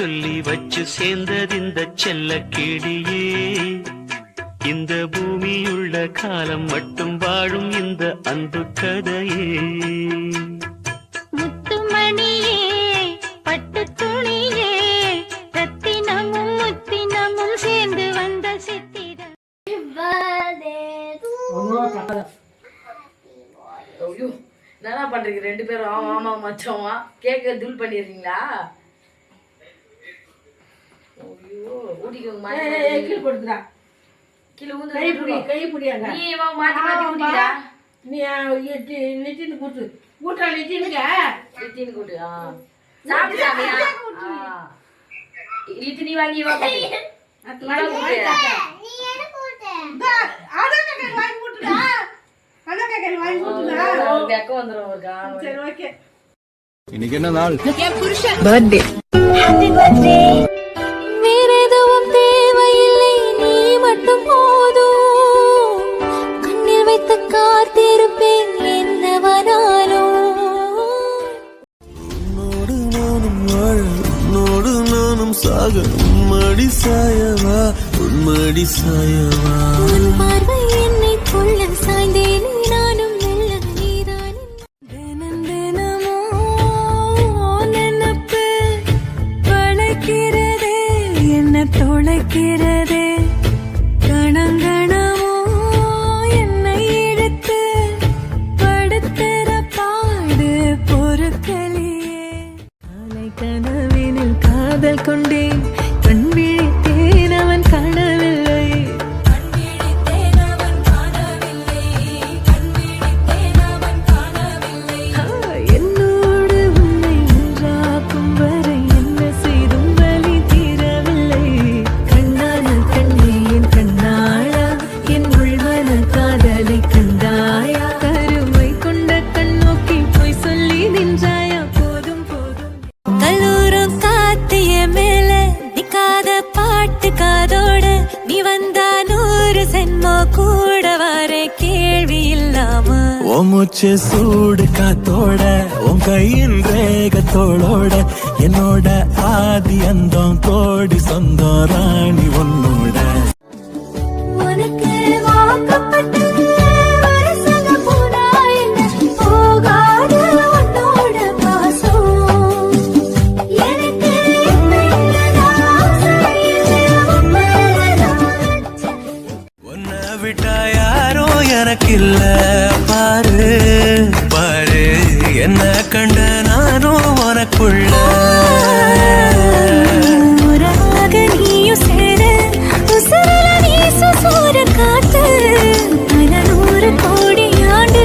சொல்லி வச்சு சேர்ந்தது இந்த செல்ல கிளியே. இந்த பூமியுள்ள காலம் மட்டும் வாழும் இந்த அன்பு கதையே. முத்துமணியே பட்டு துணியே ரத்தினமும் முத்தினமும் சேர்ந்து வந்த சித்திரம். என்ன பண்றீங்க ரெண்டு பேரும்? ஆமா மச்சமா கேக்க தூள் பண்ணிடுறீங்களா? ஐயோ ஊட்டிக்கோங்க. கீழே கொடுத்துடா. கீழே ஊந்து கை புடியாங்க. நீ மாத்தி மாத்தி ஊட்டிடா. நீ நித்தின் கூட்டு கூட்டா நித்தின்ங்க. நித்தின் கூட்டு. சாப்பிடு சாமியா. இது நீ வாங்கி வா. நீ என்ன கூட்டு? அதான் வாங்கி கூட்டுடா. இன்னைக்கு என்ன நாள்? பர்த்டே. Happy birthday. வேற எதுவும் தேவையில்லை, நீ மட்டும் போதும். கண்ணில் வைத்து காத்திருப்பேன் என்னவனாலும். உன்னோடு நானும் வாழ, உன்னோடு நானும் சாக, உன்மடி சாயவா, உன்மடி சாயவா. உன் பார்வை என்னை கொள்ள சாய்ந்தேன் நானும் மெல்ல நீதான். தினம் தினமோ நினப்பு வளைக்கிறதே, என்ன தொலைக்கிறதே. கணங்கணமோ என்னை எடுத்து படுத்துற பாடு பொறுக்கலையே. அலை கனவினில் காதல் கொண்டேன், கண் விழித்தேன் அவன் காணவில்லை. என்னோடு உன்னை ஒன்றாக்கும் வரை என்ன செய்தும் வலி தீரவில்லை. கண்ணான கண்ணே என் கண்ணாளா, என் உள்மன காதலை கண்டாயா. கருமை கொண்ட கண் நோக்கி போய் சொல்லி நின்றாயா. போதும் போதும். கல்லூரம் காத்திய மேல நிக்காத பாட்டு காதோட நீ வந்தா 100 சென்மோ கூட வர கேள்வி இல்லாம. மூச்சு சூடு காத்தோட, உன் கையின் வேகத்தோளோட, என்னோட ஆதி அந்தம் கோடி சொந்தம் ராணி உன்னோட. உனக்கு வாக்கப்பட்ட அரசங்க போனா என்ன போகாத உன்னோட பாசம். எனக்கு உன்னை விட்டா யாரோ எனக்கு இல்ல பாரு பாரு, என்ன கண்ட நானும் உனக்குள்ள. உறவாக நீயும் சேர உசுரல வீச சூர காத்து. 100 கோடி ஆண்டு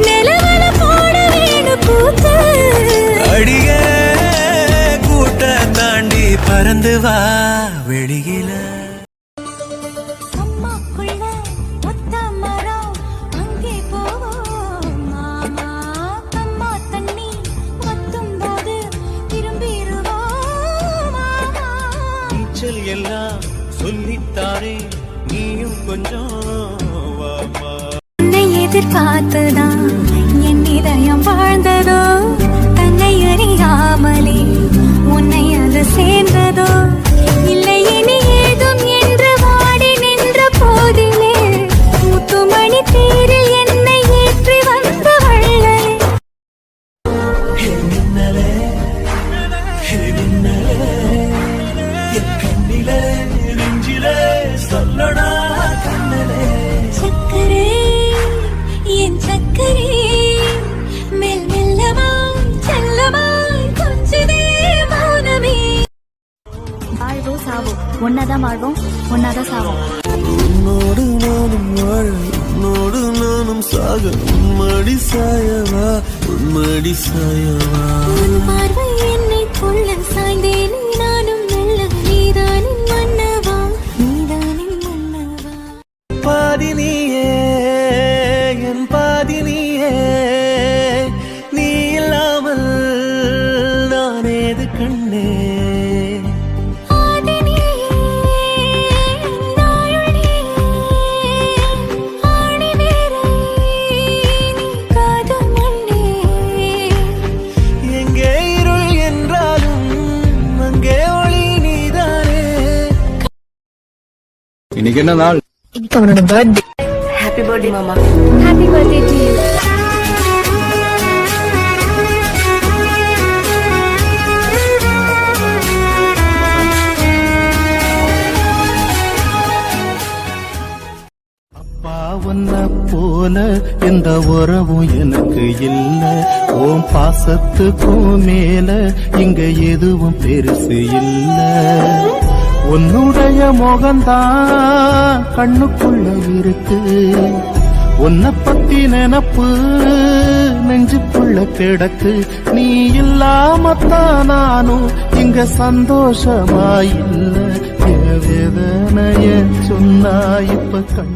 நிலவல போட வேணு பூத்து. அடியே கூட்ட தாண்டி பறந்து வா வெளியில. அம்மாக்குள்ள ஒத்த மரம் அங்கே போவோம் மாமா. அம்மா தண்ணி வத்தும் போது திரும்பிடுவோம் மாமா. நீச்சல் எல்லாம் சொல்லித்தாரே, நீயும் கொஞ்சம் வாமா. உன்னை எதிர்பார்த்துதான் என் இதயம் வாழ்ந்ததோ, தன்னை அறியாமலே உன்னை அது சேர்ந்ததோ. இல்லை இனி ஏதும் என்று வாடி நின்ற போதிலே முத்துமணி தேரில் என்னை ஏற்றி வந்த வள்ளலே. மின்னலே மின்னலே என் கண்ணிலே நெஞ்சிலே சொல்லடா கண்ணலே. சக்கரே என் சக்கரே மெல் மெல்லமாய் செல்லமாய் கொஞ்சதே மௌனமே. வாழ்வோ சாவோ ஒன்னாதான் வாழ்வோம், ஒன்னாதான் சாவோம். உன்னோடு நானும் வாழ, உன்னோடு நானும் சாக, உன்மடி சாயவா, உன்மடி சாயவா. உன் பார்வை என்னை கொள்ள சாய்ந்தேன் நானும் மெல்ல நீதானின் மன்னவா, நீதானின் மன்னவா. பாதி நீயே என் பாதி நீயே, நீ இல்லாமல் நான் ஏது கண்ணே. எங்கே இருள் என்றாலும் அங்கே இன்னைக்கு என்ன நாள்? இன்னைக்கு அவனோட பர்த்டே. ஹாப்பி பர்த்டே மாமா. Happy birthday to you. அப்பா உன்னை போல எந்த உறவும் எனக்கு இல்ல, ஓம் பாசத்துக்கும் மேல இங்க எதுவும் பெருசு இல்ல. உன்னுடைய முகந்தான் கண்ணுக்குள்ள இருக்கு, உன்னை பத்தி நினப்பு நெஞ்சுக்குள்ள கிடக்கு. நீ இல்லாமத்தான் நானும் இங்க சந்தோஷமா இல்ல. என் வேதனைய சொன்னா இப்ப கண்